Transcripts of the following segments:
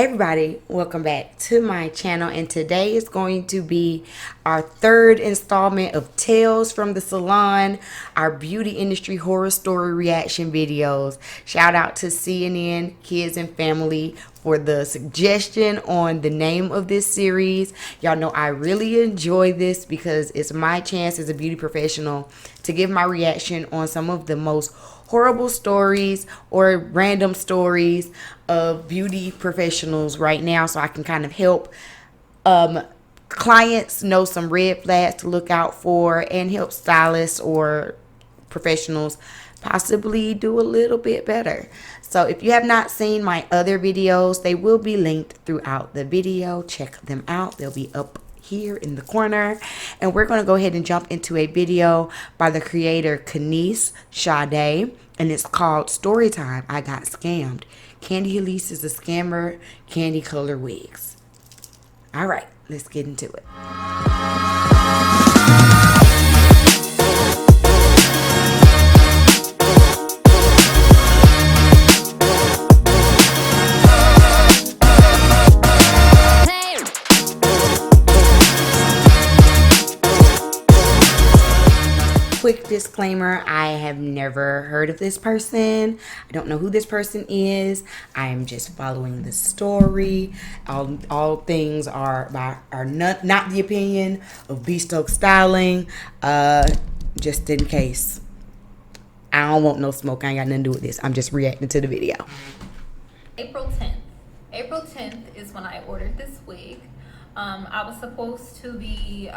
Everybody, welcome back to my channel, and today is going to be our third installment of Tales from the Salon, our beauty industry horror story reaction videos. Shout out to CNN Kids and Family for the suggestion on the name of this series. Y'all know I really enjoy this because it's my chance as a beauty professional to give my reaction on some of the most horrible stories or random stories of beauty professionals right now, so I can kind of help clients know some red flags to look out for and help stylists or professionals possibly do a little bit better. So if you have not seen my other videos, they will be linked throughout the video. Check them out. They'll be up here in the corner, and we're going to go ahead and jump into a video by the creator Kaniece Sade, and it's called Storytime. I Got Scammed. KANDY ELISE is a scammer. KANDY color wigs. All right, let's get into it. Quick disclaimer, I have never heard of this person. I don't know who this person is. I am just following the story. All things are not the opinion of Stokes styling. Just in case. I don't want no smoke. I ain't got nothing to do with this. I'm just reacting to the video. April 10th. April 10th is when I ordered this wig. I was supposed to be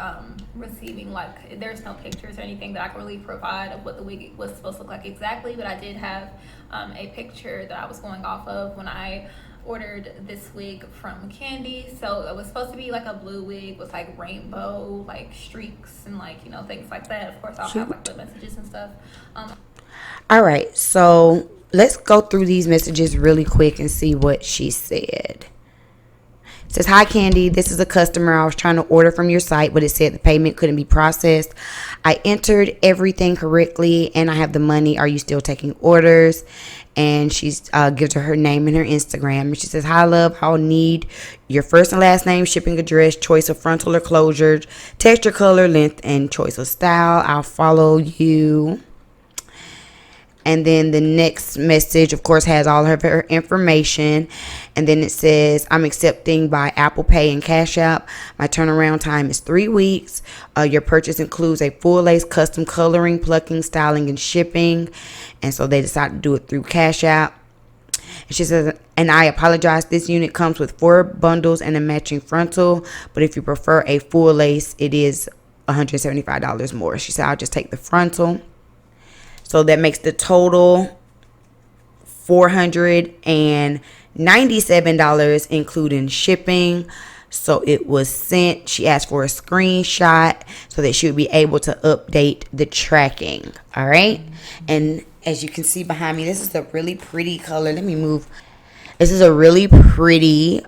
receiving, like, there's no pictures or anything that I can really provide of what the wig was supposed to look like exactly, but I did have a picture that I was going off of when I ordered this wig from KANDY. So it was supposed to be like a blue wig with like rainbow like streaks and like, you know, things like that. Of course I'll have like the messages and stuff. All right, so let's go through these messages really quick and see what she said. It says, "Hi KANDY, this is a customer. I was trying to order from your site, but it said the payment couldn't be processed. I entered everything correctly and I have the money. Are you still taking orders?" And she gives her name and her Instagram. And she says, "Hi love, I'll need your first and last name, shipping address, choice of frontal or closure, texture, color, length, and choice of style. I'll follow you." And then the next message, of course, has all of her information. And then it says, "I'm accepting by Apple Pay and Cash App. My turnaround time is 3 weeks. Your purchase includes a full lace custom coloring, plucking, styling, and shipping." And so they decided to do it through Cash App. And she says, "And I apologize. This unit comes with 4 bundles and a matching frontal. But if you prefer a full lace, it is $175 more." She said, "I'll just take the frontal." So that makes the total $497, including shipping. So it was sent. She asked for a screenshot so that she would be able to update the tracking. All right. And as you can see behind me, this is a really pretty color. Let me move. This is a really pretty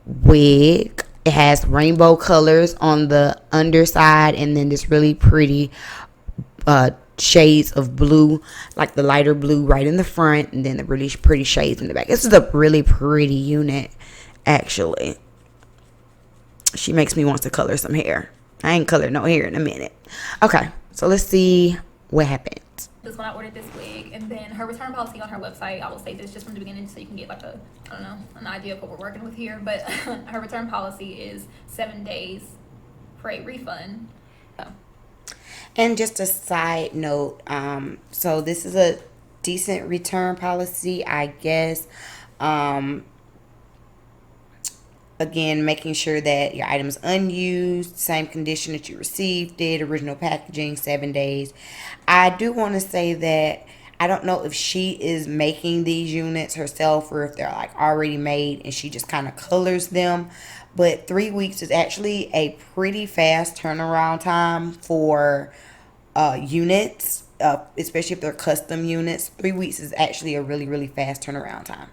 wig. It has rainbow colors on the underside, and then this really pretty shades of blue, like the lighter blue right in the front, and then the really pretty shades in the back. This is a really pretty unit, actually. She makes me want to color some hair. I ain't colored no hair in a minute. Okay, so let's see what happened. This when I ordered this wig, and then her return policy on her website, I will say this just from the beginning so you can get like a, I don't know, an idea of what we're working with here, but her return policy is 7 days for a refund. So. And just a side note, so this is a decent return policy, I guess. Again, making sure that your item is unused, same condition that you received it, original packaging, 7 days. I do want to say that I don't know if she is making these units herself or if they're like already made and she just kind of colors them. But 3 weeks is actually a pretty fast turnaround time for units, especially if they're custom units. 3 weeks is actually a really, really fast turnaround time.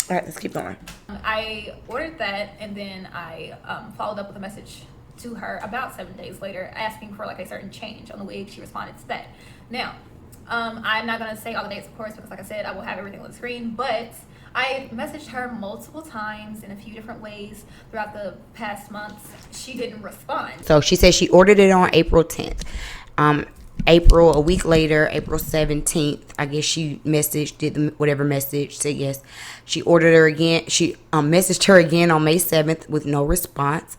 All right, let's keep going. I ordered that, and then I followed up with a message to her about 7 days later asking for like a certain change on the wig. She responded to that. Now, I'm not going to say all the dates, of course, because like I said, I will have everything on the screen, but I messaged her multiple times in a few different ways throughout the past months. She didn't respond. So she said she ordered it on April 10th. April, a week later, April 17th, I guess she messaged, did the whatever message, said yes. She ordered her again. She messaged her again on May 7th with no response.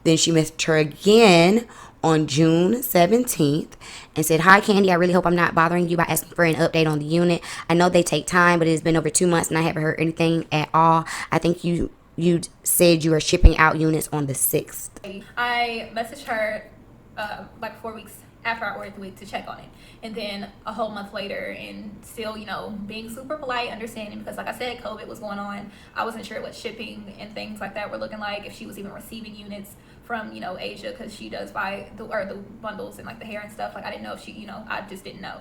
Then she messaged her again on June 17th and said, "Hi, Candy. I really hope I'm not bothering you by asking for an update on the unit. I know they take time, but it has been over 2 months and I haven't heard anything at all. I think you said you are shipping out units on the 6th. I messaged her like 4 weeks after I ordered the wig to check on it, and then a whole month later, and still, you know, being super polite, understanding, because like I said, COVID was going on. I wasn't sure what shipping and things like that were looking like, if she was even receiving units from, you know, Asia, because she does buy the bundles and like the hair and stuff. Like, I didn't know if she, you know, I just didn't know.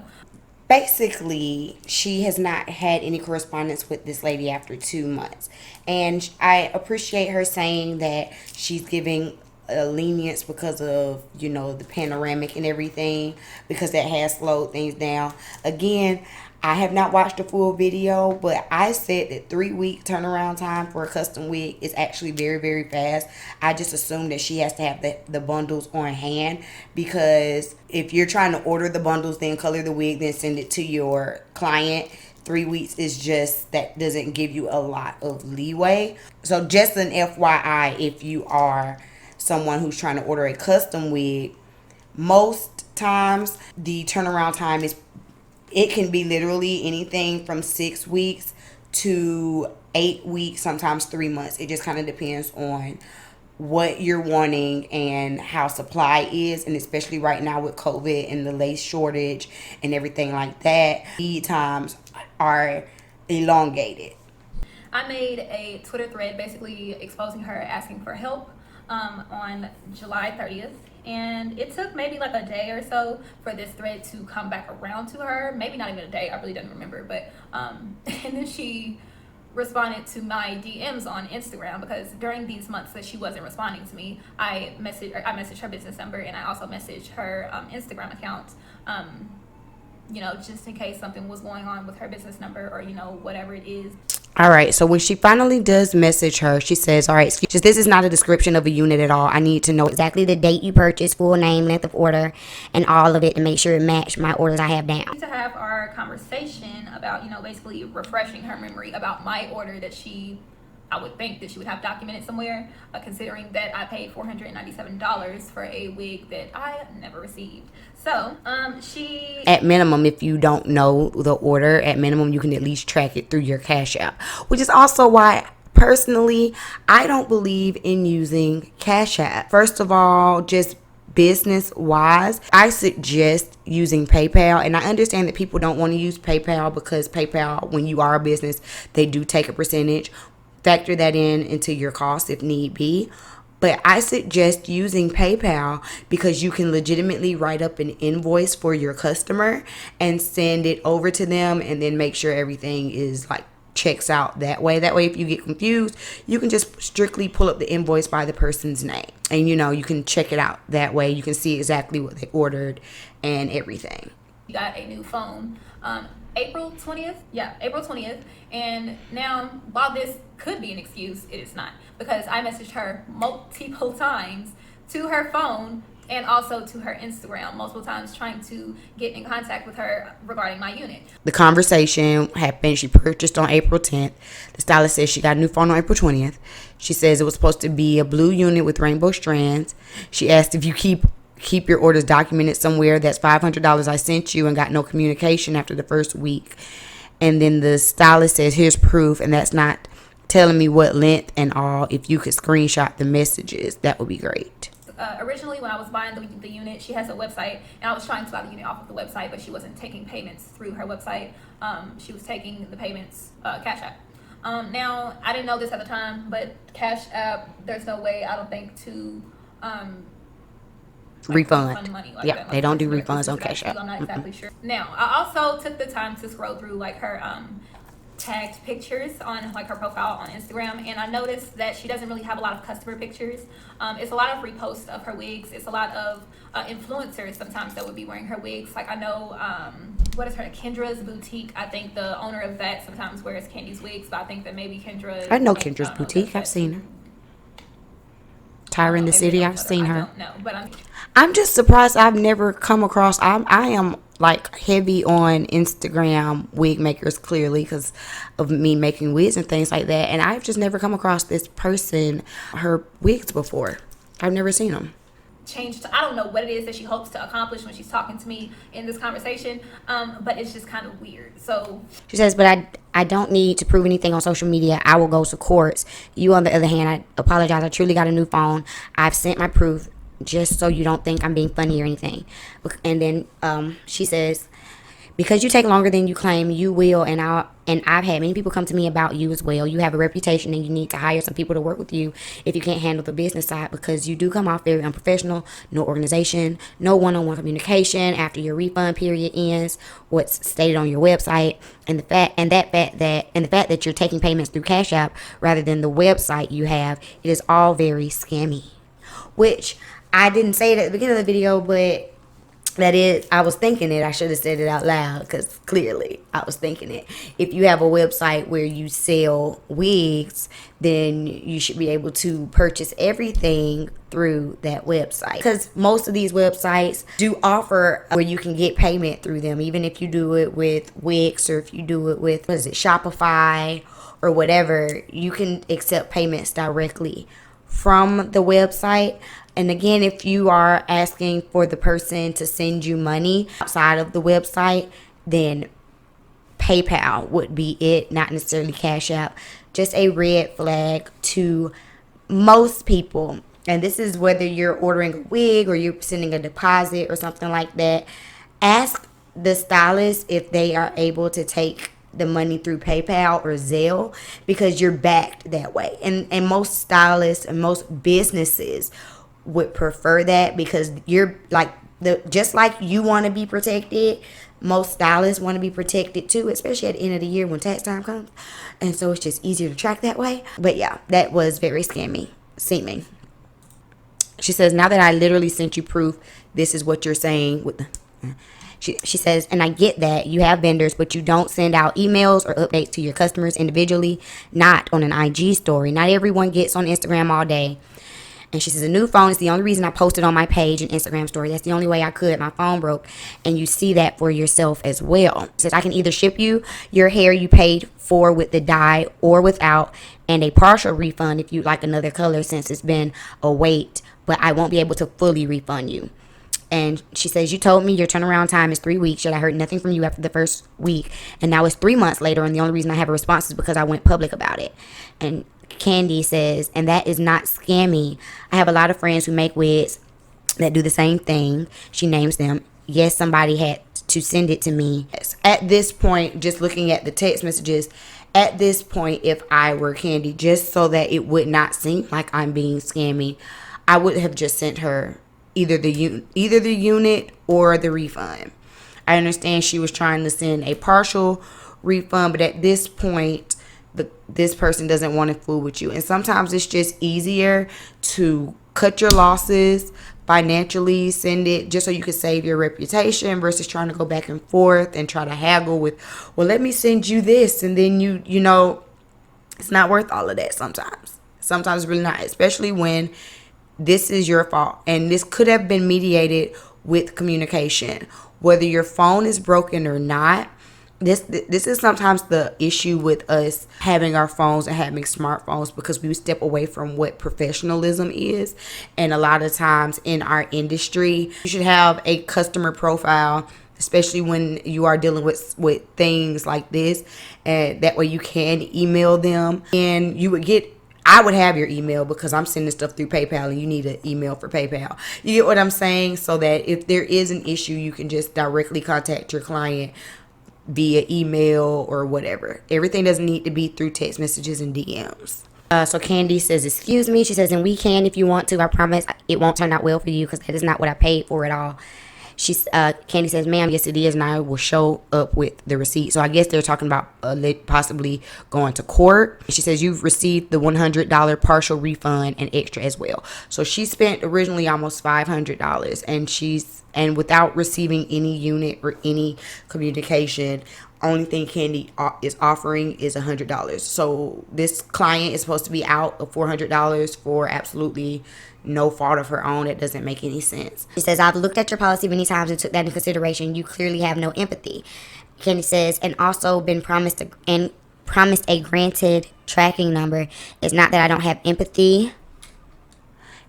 Basically, she has not had any correspondence with this lady after 2 months. And I appreciate her saying that she's giving lenience because of, you know, the panoramic and everything, because that has slowed things down. Again, I have not watched the full video, but I said that 3-week turnaround time for a custom wig is actually very, very fast. I just assume that she has to have the bundles on hand, because if you're trying to order the bundles, then color the wig, then send it to your client, 3 weeks is just, that doesn't give you a lot of leeway. So just an FYI, if you are someone who's trying to order a custom wig, most times the turnaround time is, it can be literally anything from 6 weeks to 8 weeks, sometimes 3 months. It just kind of depends on what you're wanting and how supply is, and especially right now with COVID and the lace shortage and everything like that, lead times are elongated. I made a Twitter thread basically exposing her, asking for help on July 30th, and it took maybe like a day or so for this thread to come back around to her. Maybe not even a day, I really don't remember, but and then she responded to my DMs on Instagram, because during these months that she wasn't responding to me, I messaged her business number, and I also messaged her Instagram account, you know, just in case something was going on with her business number, or, you know, whatever it is. All right, so when she finally does message her, she says, "All right, excuse, this is not a description of a unit at all. I need to know exactly the date you purchased, full name, length of order, and all of it to make sure it matched my orders I have down." To have our conversation about, you know, basically refreshing her memory about my order that I would think that she would have documented somewhere, considering that I paid $497 for a wig that I never received. So, she... At minimum, if you don't know the order, at minimum, you can at least track it through your Cash App, which is also why, personally, I don't believe in using Cash App. First of all, just business-wise, I suggest using PayPal, and I understand that people don't want to use PayPal, because PayPal, when you are a business, they do take a percentage. Factor that into your cost if need be. But I suggest using PayPal, because you can legitimately write up an invoice for your customer and send it over to them, and then make sure everything is like checks out that way. That way, if you get confused, you can just strictly pull up the invoice by the person's name, and, you know, you can check it out that way. You can see exactly what they ordered and everything. You got a new phone. April 20th? Yeah, April 20th. And now, while this could be an excuse, it is not. Because I messaged her multiple times to her phone and also to her Instagram multiple times, trying to get in contact with her regarding my unit. The conversation happened. She purchased on April 10th. The stylist says she got a new phone on April 20th. She says it was supposed to be a blue unit with rainbow strands. She asked if you keep your orders documented somewhere. That's $500 I sent you, and got no communication after the first week. And then the stylist says, "Here's proof," and that's not telling me what length and all. If you could screenshot the messages, that would be great. Originally, when I was buying the unit, she has a website, and I was trying to buy the unit off of the website, but she wasn't taking payments through her website. She was taking the payments Cash App. Now, I didn't know this at the time, but Cash App, there's no way, I don't think, to refund money like yeah, that. they don't do refunds on Cash App. I'm not exactly sure. Now, I also took the time to scroll through like her tagged pictures on like her profile on Instagram, and I noticed that she doesn't really have a lot of customer pictures. It's a lot of reposts of her wigs. It's a lot of influencers sometimes that would be wearing her wigs. Like I know, what is her, Kendra's Boutique. I think the owner of that sometimes wears Kandy's wigs, but I think that maybe Kendra. I know Kendra's Boutique. I've seen her. Tyra in the City. I've seen her. No, but I'm just surprised I've never come across. I am like heavy on Instagram wig makers, clearly because of me making wigs and things like that, and I've just never come across this person, her wigs before. I've never seen them. Changed. I don't know what it is that she hopes to accomplish when she's talking to me in this conversation, but it's just kind of weird. So she says, but I don't need to prove anything on social media. I will go to courts. You, on the other hand, I apologize. I truly got a new phone. I've sent my proof, just so you don't think I'm being funny or anything. And then she says, because you take longer than you claim, you will, and I've had many people come to me about you as well. You have a reputation, and you need to hire some people to work with you if you can't handle the business side, because you do come off very unprofessional. No organization, no one-on-one communication after your refund period ends, what's stated on your website, and the fact that you're taking payments through Cash App rather than the website you have. It is all very scammy, which I didn't say it at the beginning of the video, but that is, I was thinking it. I should have said it out loud because clearly I was thinking it. If you have a website where you sell wigs, then you should be able to purchase everything through that website. Because most of these websites do offer where you can get payment through them, even if you do it with WIGS or if you do it with, Shopify or whatever, you can accept payments directly from the website. And again, if you are asking for the person to send you money outside of the website, then PayPal would be it, not necessarily Cash App. Just a red flag to most people. And this is whether you're ordering a wig or you're sending a deposit or something like that. Ask the stylist if they are able to take the money through PayPal or Zelle, because you're backed that way. And most stylists and most businesses would prefer that, because you're like just like you want to be protected, most stylists want to be protected too, especially at the end of the year when tax time comes, and so it's just easier to track that way. But yeah, that was very scammy seeming. She says, now that I literally sent you proof, this is what you're saying with she says, and I get that you have vendors, but you don't send out emails or updates to your customers individually, not on an IG story. Not everyone gets on Instagram all day. And she says, a new phone is the only reason I posted on my page and Instagram story. That's the only way I could. My phone broke. And you see that for yourself as well. She says, I can either ship you your hair you paid for with the dye or without, and a partial refund if you'd like another color, since it's been a wait, but I won't be able to fully refund you. And she says, you told me your turnaround time is 3 weeks, yet I heard nothing from you after the first week. And now it's 3 months later, and the only reason I have a response is because I went public about it. And Kandy says, and that is not scammy. I have a lot of friends who make wigs that do the same thing. She names them. Yes, somebody had to send it to me. At this point, just looking at the text messages, at this point, if I were Kandy, just so that it would not seem like I'm being scammy, I would have just sent her either the unit or the refund. I understand she was trying to send a partial refund, but at this point, this person doesn't want to fool with you. And sometimes it's just easier to cut your losses financially, send it just so you can save your reputation, versus trying to go back and forth and try to haggle with, well, let me send you this, and then you know it's not worth all of that. Sometimes it's really not, especially when this is your fault, and this could have been mediated with communication, whether your phone is broken or not. This is sometimes the issue with us having our phones and having smartphones, because we step away from what professionalism is. And a lot of times in our industry, you should have a customer profile, especially when you are dealing with things like this, and that way you can email them, and I would have your email because I'm sending stuff through PayPal, and you need an email for PayPal. You get what I'm saying? So that if there is an issue, you can just directly contact your client via email or whatever. Everything doesn't need to be through text messages and DMs. So Kandy says, excuse me. She says, and we can if you want to. I promise it won't turn out well for you, because that is not what I paid for at all. She's Kandi says, ma'am, yes it is, and I will show up with the receipt. So I guess they're talking about possibly going to court. She says you've received the $100 partial refund and extra as well. So she spent originally almost $500, and without receiving any unit or any communication, only thing Kandi is offering is $100. So this client is supposed to be out of $400 for absolutely no fault of her own. It doesn't make any sense. She says, I've looked at your policy many times and took that into consideration. You clearly have no empathy. Kandi says, and also been promised a granted tracking number. It's not that I don't have empathy,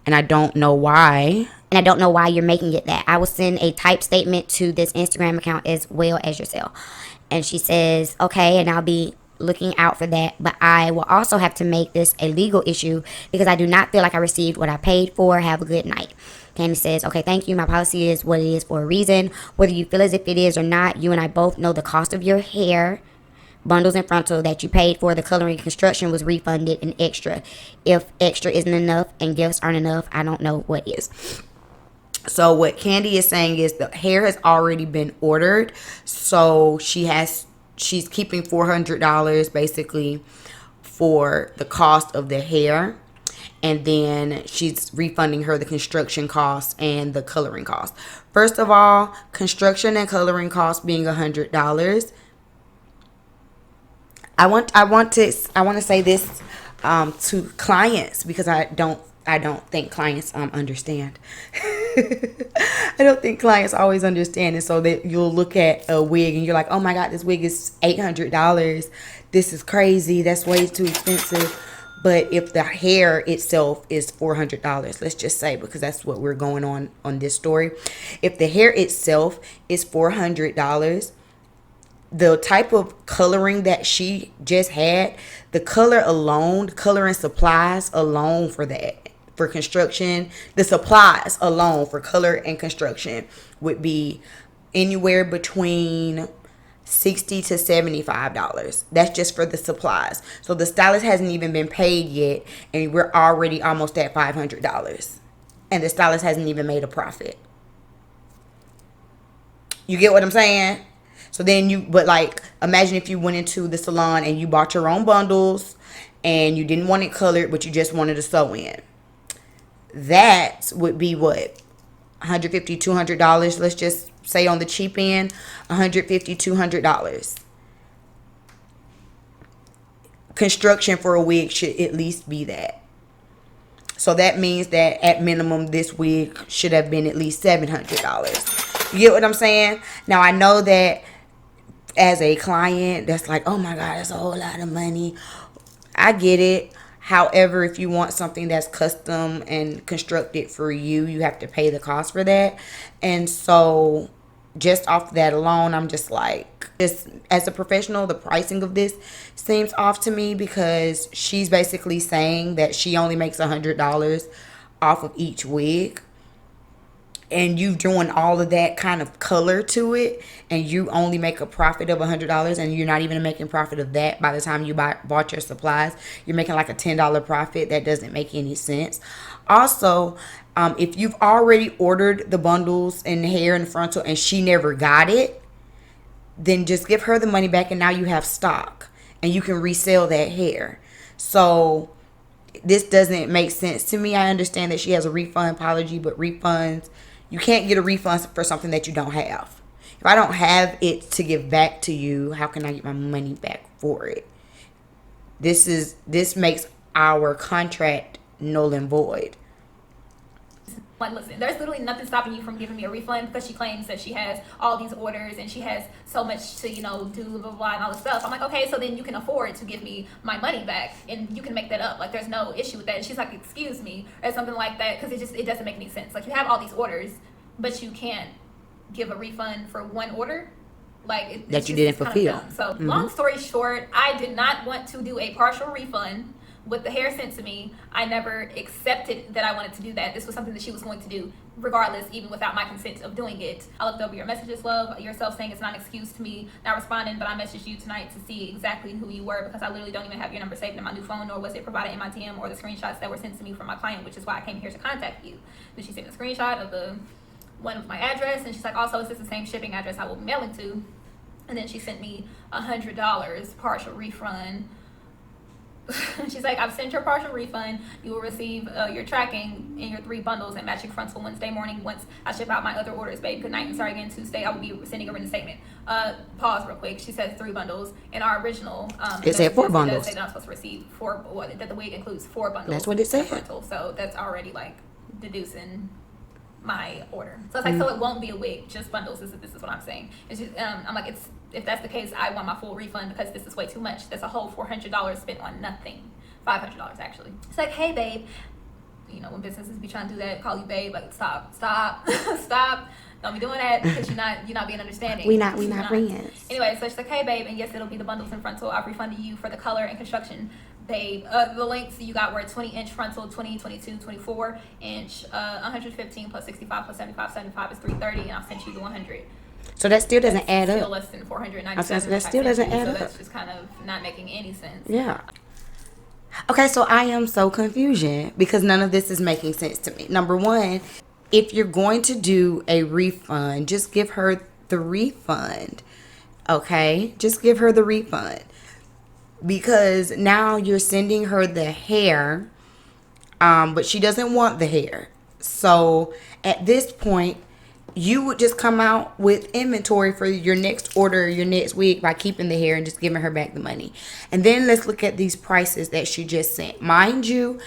and I don't know why. And I don't know why you're making it that. I will send a typed statement to this Instagram account as well as yourself. And she says, okay, and I'll be looking out for that. But I will also have to make this a legal issue because I do not feel like I received what I paid for. Have a good night. Kandi says, okay, thank you. My policy is what it is for a reason. Whether you feel as if it is or not, you and I both know the cost of your hair, bundles and frontal that you paid for. The coloring construction was refunded and extra. If extra isn't enough and gifts aren't enough, I don't know what is. So what Kandi is saying is the hair has already been ordered. So she's keeping $400 basically for the cost of the hair. And then she's refunding her the construction cost and the coloring cost. First of all, construction and coloring cost being $100. I want to say this to clients because I don't think clients understand. I don't think clients always understand. And so that you'll look at a wig and you're like, oh my God, this wig is $800. This is crazy. That's way too expensive. But if the hair itself is $400, let's just say, because that's what we're going on this story. If the hair itself is $400, the type of coloring that she just had, the color alone, color and supplies alone for that, for construction, the supplies alone for color and construction would be anywhere between $60 to $75. That's just for the supplies. So the stylist hasn't even been paid yet, and we're already almost at $500. And the stylist hasn't even made a profit. You get what I'm saying? So then but like, imagine if you went into the salon and you bought your own bundles and you didn't want it colored, but you just wanted to sew in. That would be what? $150, $200. Let's just say on the cheap end, $150, $200. Construction for a wig should at least be that. So that means that at minimum, this wig should have been at least $700. You get what I'm saying? Now, I know that as a client, that's like, oh my God, that's a whole lot of money. I get it. However, if you want something that's custom and constructed for you, you have to pay the cost for that. And so just off that alone, I'm just like, just as a professional, the pricing of this seems off to me because she's basically saying that she only makes $100 off of each wig. And you doing all of that kind of color to it, and you only make a profit of $100, and you're not even making profit of that by the time you bought your supplies. You're making like a $10 profit. That doesn't make any sense. Also, if you've already ordered the bundles and hair and frontal and she never got it, then just give her the money back, and now you have stock and you can resell that hair. So this doesn't make sense to me. I understand that she has a refund policy, but refunds, you can't get a refund for something that you don't have. If I don't have it to give back to you, how can I get my money back for it? This makes our contract null and void. Like, listen, there's literally nothing stopping you from giving me a refund because she claims that she has all these orders and she has so much to, do, blah, blah, blah, and all this stuff. I'm like, okay, so then you can afford to give me my money back and you can make that up. Like, there's no issue with that. And she's like, excuse me, or something like that, because it doesn't make any sense. Like, you have all these orders, but you can't give a refund for one order. Like, that you didn't fulfill. So, long story short, I did not want to do a partial refund. With the hair sent to me, I never accepted that I wanted to do that. This was something that she was going to do regardless, even without my consent of doing it. I looked over your messages, love, yourself saying it's not an excuse to me not responding, but I messaged you tonight to see exactly who you were because I literally don't even have your number saved in my new phone, nor was it provided in my DM or the screenshots that were sent to me from my client, which is why I came here to contact you. Then she sent a screenshot of the one with my address, and she's like, also, is this the same shipping address I will be mailing to? And then she sent me $100 partial refund. She's like, I've sent your partial refund. You will receive your tracking in your 3 bundles and matching frontal Wednesday morning once I ship out my other orders, babe. Good night and sorry again. Tuesday I will be sending a written statement. Pause real quick. She says 3 bundles. In our original, it said 4 bundles. It does say that I'm supposed to receive 4. That the wig includes 4 bundles. That's what it said. Frontal, so that's already like deducing my order. So it's like, so it won't be a wig, just bundles. This is what I'm saying. It's just, I'm like, if that's the case, I want my full refund because this is way too much. That's a whole $400 spent on nothing. $500 actually. It's like, hey babe, you know, when businesses be trying to do that, call you babe, like stop, stop. Don't be doing that because you're not being understanding. We not friends. Anyway, so she's like, hey babe, and yes, it'll be the bundles and frontal. I've refunded you for the color and construction, babe. The links you got were 20-inch frontal, 20, 22, 24 inch, 115 plus 65 plus 75, 75 is 330, and I'll send you the 100. So that still doesn't add up. Still less than 497. That still doesn't add up. So that's just kind of not making any sense. Yeah. Okay, so I am so confused because none of this is making sense to me. Number one, if you're going to do a refund, just give her the refund. Okay? Just give her the refund. Because now you're sending her the hair, but she doesn't want the hair. So at this point, you would just come out with inventory for your next order, your next week by keeping the hair and just giving her back the money. And then let's look at these prices that she just sent. Mind you,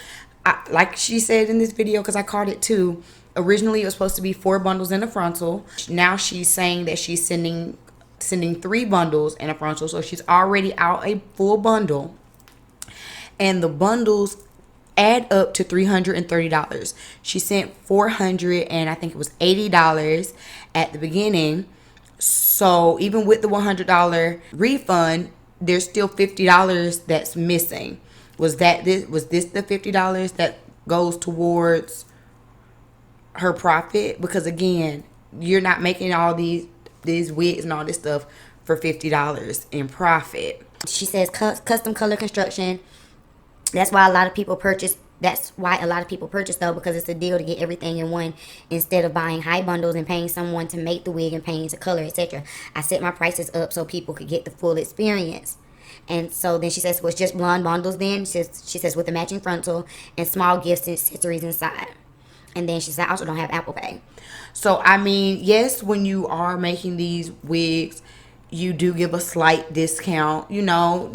like she said in this video, because I caught it too, originally it was supposed to be 4 bundles in a frontal. Now she's saying that she's sending 3 bundles in a frontal. So she's already out a full bundle. And the bundles add up to $330. She sent $400 and I think it was $80 at the beginning. So even with the $100 refund, there's still $50 that's missing. Was this the $50 that goes towards her profit? Because again, you're not making all these wigs and all this stuff for $50 in profit. She says custom color construction. That's why a lot of people purchase. That's why a lot of people purchase though, because it's a deal to get everything in one instead of buying high bundles and paying someone to make the wig and paying to color, etc. I set my prices up so people could get the full experience. And so then she says, well, it's just blonde bundles then. She says with the matching frontal and small gifts and accessories inside. And then she said, I also don't have Apple Pay. So, I mean, yes, when you are making these wigs, you do give a slight discount, you know,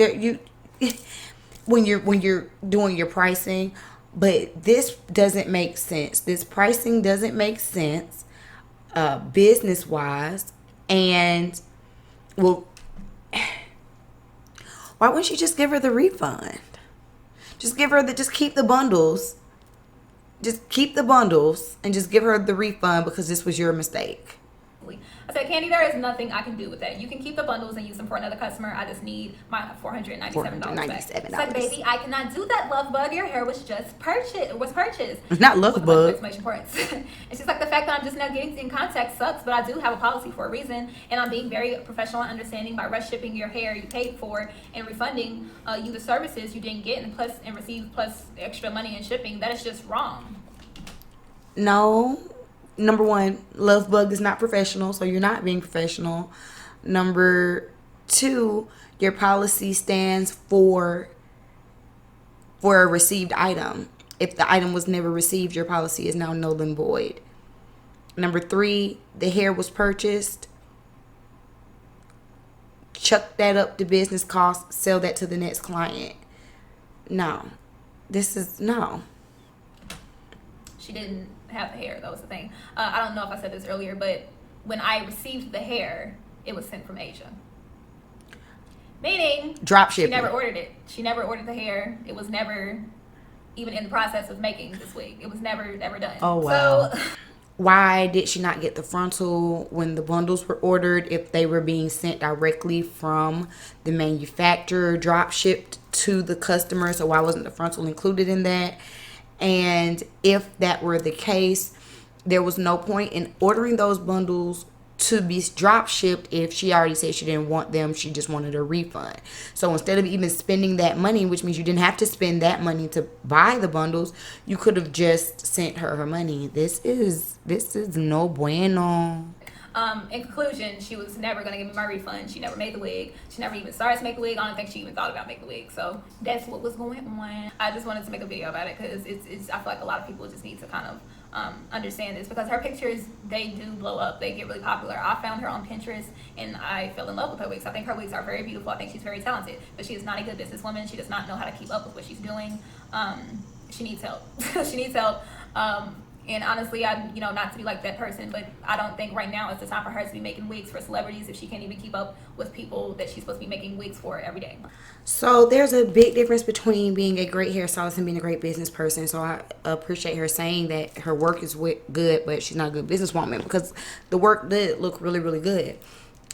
when you're doing your pricing, but this doesn't make sense. This pricing doesn't make sense business wise. And well, why wouldn't you just give her the refund? Just keep the bundles. Just keep the bundles and just give her the refund because this was your mistake. I said, Kandy, there is nothing I can do with that. You can keep the bundles and use them for another customer. I just need my $497 back. It's like, baby, I cannot do that, love bug. Your hair was just purchased. It's not love bug. Exclamation points. It's just like the fact that I'm just now getting in contact sucks, but I do have a policy for a reason, and I'm being very professional and understanding by rush shipping your hair you paid for and refunding you the services you didn't get and receive plus extra money in shipping. That is just wrong. No. Number one, love bug is not professional, so you're not being professional. Number two, your policy stands for a received item. If the item was never received, your policy is now null and void. Number three, the hair was purchased. Chuck that up to business costs, sell that to the next client. No. No. She didn't have the hair. That was the thing. I don't know if I said this earlier, but when I received the hair, it was sent from Asia. Meaning, drop shipping. She never ordered it. She never ordered the hair. It was never even in the process of making this wig. It was never ever done. Oh, wow. So, why did she not get the frontal when the bundles were ordered if they were being sent directly from the manufacturer, drop shipped to the customer? So why wasn't the frontal included in that? And if that were the case, there was no point in ordering those bundles to be drop shipped if she already said she didn't want them. She just wanted a refund. So instead of even spending that money, which means you didn't have to spend that money to buy the bundles, you could have just sent her money. This is no bueno. In conclusion, she was never going to give me my refund. She never made the wig. She never even started to make the wig. I don't think she even thought about making the wig. So that's what was going on. I just wanted to make a video about it because it's I feel like a lot of people just need to kind of understand this, because her pictures, they do blow up. They get really popular. I found her on Pinterest and I fell in love with her wigs. I think her wigs are very beautiful. I think she's very talented, but she is not a good businesswoman. She does not know how to keep up with what she's doing. She needs help. She needs help. And honestly, not to be like that person, but I don't think right now is the time for her to be making wigs for celebrities if she can't even keep up with people that she's supposed to be making wigs for every day. So there's a big difference between being a great hairstylist and being a great business person. So I appreciate her saying that her work is good, but she's not a good businesswoman, because the work did look really, really good.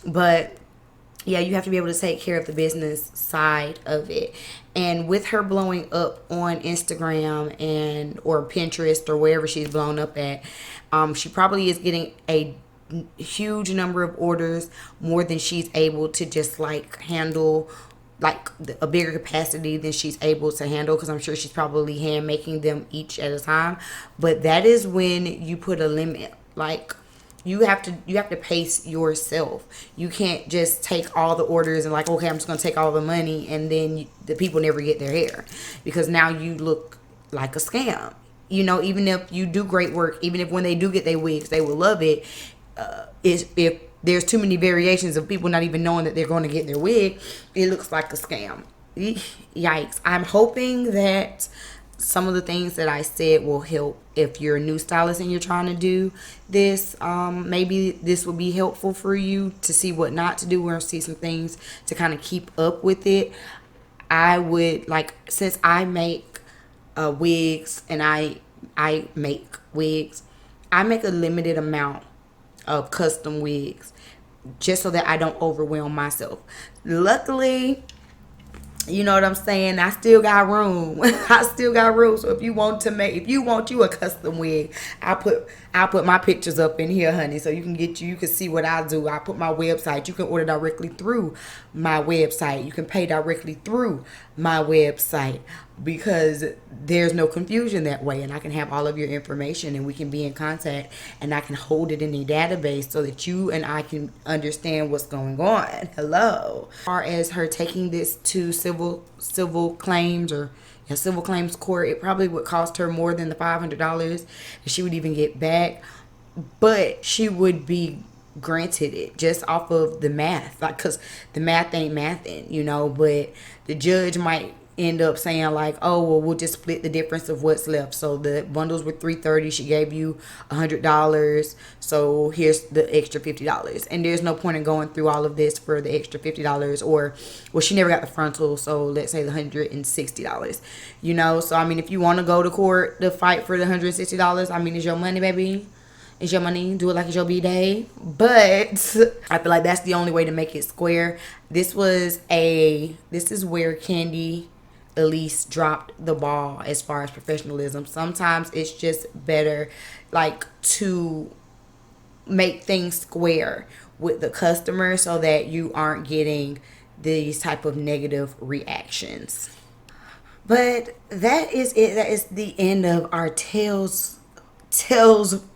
But yeah, you have to be able to take care of the business side of it. And with her blowing up on Instagram or Pinterest or wherever she's blown up at, she probably is getting a huge number of orders, more than she's able to just like handle, like a bigger capacity than she's able to handle, because I'm sure she's probably hand making them each at a time. But that is when you put a limit. Like, you have to pace yourself. You can't just take all the orders and like, okay, I'm just gonna take all the money, and then the people never get their hair, because now you look like a scam. Even if you do great work, even if when they do get their wigs, they will love it. If there's too many variations of people not even knowing that they're going to get their wig, it looks like a scam. Yikes. I'm hoping that some of the things that I said will help if you're a new stylist and you're trying to do this. Maybe this will be helpful for you to see what not to do, or see some things to kind of keep up with it. I would since I make wigs and I make wigs, I make a limited amount of custom wigs just so that I don't overwhelm myself. Luckily, you know what I'm saying, I still got room. I still got room. So if you want you a custom wig, I'll put my pictures up in here, honey, so you can see what I do. I put my website. You can order directly through my website. You can pay directly through my website, because there's no confusion that way, and I can have all of your information, and we can be in contact, and I can hold it in a database so that you and I can understand what's going on. Hello. As far as her taking this to civil claims or civil claims court, it probably would cost her more than the $500 that she would even get back, but she would be granted it just off of the math, because the math ain't mathing, but the judge might end up saying like, oh, well, we'll just split the difference of what's left. So the bundles were $330, she gave you $100, so here's the extra $50. And there's no point in going through all of this for the extra $50, or well, she never got the frontal, so let's say the $160. So I mean, if you want to go to court to fight for the $160, I mean, it's your money, baby. It's your money. Do it like it's your B-day. But I feel like that's the only way to make it square. This is where KANDY ELISE dropped the ball as far as professionalism. Sometimes it's just better to make things square with the customer so that you aren't getting these type of negative reactions. But that is it. That is the end of our tales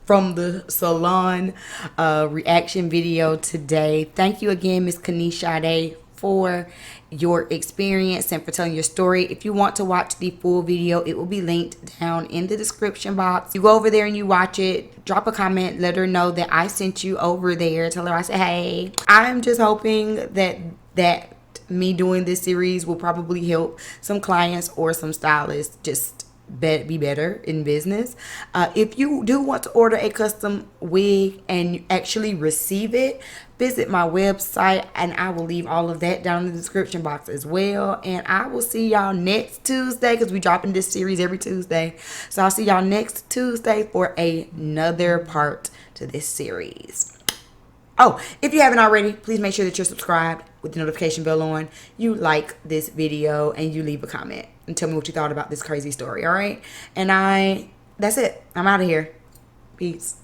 from the salon reaction video today. Thank you again, Miss Kaniece Sade, for your experience and for telling your story. If you want to watch the full video, it will be linked down in the description box. You go over there and you watch it. Drop a comment. Let her know that I sent you over there. Tell her I said, hey. I'm just hoping that me doing this series will probably help some clients or some stylists just be better in business. If you do want to order a custom wig and you actually receive it, visit my website, and I will leave all of that down in the description box as well. And I will see y'all next Tuesday, because we dropping this series every Tuesday. So I'll see y'all next Tuesday for another part to this series. Oh, if you haven't already, please make sure that you're subscribed with the notification bell on. You like this video and you leave a comment and tell me what you thought about this crazy story, all right? And that's it. I'm out of here. Peace.